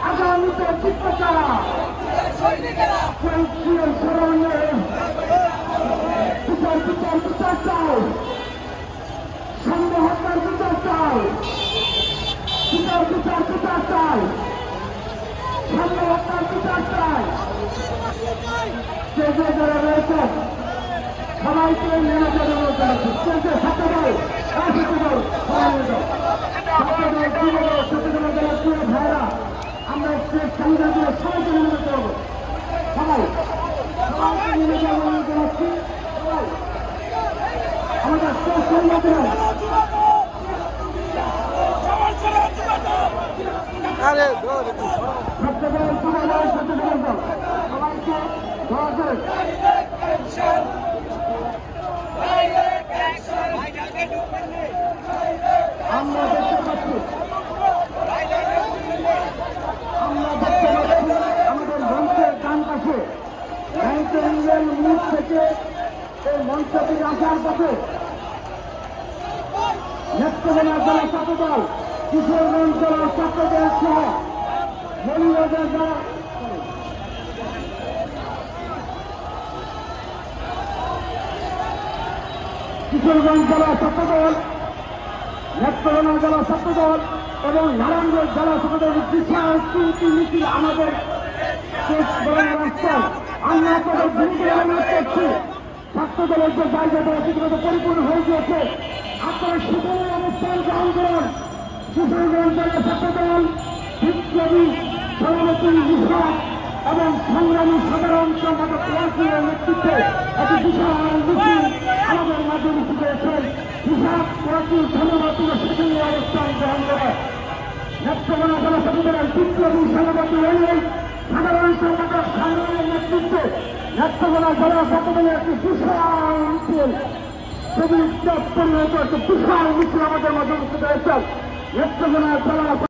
আগামীতে চিত্রচারা বিচার চাই, সামনে হত্যার বিচার চাই, বিচার চাই, সামনে হত্যার বিচার চাই। যে যে যারা রয়েছেন সবাইকে নেমে যাবে বলতে হচ্ছে ছাত্র দল ভাইরা আমরা সংগ্রামীরা সবাইকে নেমে করবো, সবাইকে নেমে যাবো জানাচ্ছি। আমাদের সংগ্রামীরা আমরা দেখতে পাচ্ছি আমাদের মঞ্চের ডান পাশে মুখ থেকে এই মঞ্চ থেকে আসার পথে নেত্রকোনা জেলা ছাত্রদল, কিশোরগঞ্জ জেলা ছাত্রদল সহ মৌলবাদের যারা কিশোরগঞ্জ জেলা ছাত্রদল, নেত্রকোনা জেলা ছাত্রদল এবং নারায়ণগঞ্জ জেলা ছাত্রদল বিশাল তিনটি মিছিল আমাদের রাস্তায় আমরা আপনাদের ভূমিকা অনুরোধ করছি। ছাত্রদলের যে জায়গাটা অতিক্রত পরিপূর্ণ হয়ে গিয়েছে, আপনারা সেখানে অবস্থান গ্রহণ করুন। কিশোরগঞ্জ জেলা ছাত্রদল বিপ্লবী সভাপতি নিশাদ এবং সংগ্রামী সাধারণ সম্পাদক ওয়াসিমের নেতৃত্বে একটি বিশাল মিছিল আমাদের মাঝে মিছিল করেছেন। নিশাদ ওয়াসিম ধন্যবাদ সেখানে অবস্থান গ্রহণ করে নেত্রকোনা জেলা ছাত্রদলের বিপ্লবী সভাপতি অনুযায়ী সাধারণ সম্পাদক সংগ্রামের নেতৃত্বে নেত্রকোনা জেলা ছাত্রদলের একটি বিশাল মিছিল পরিণত একটি বিশাল মিছিল আমাদের মাঝে মিছিল করেছেন। নেত্রকোনা জেলা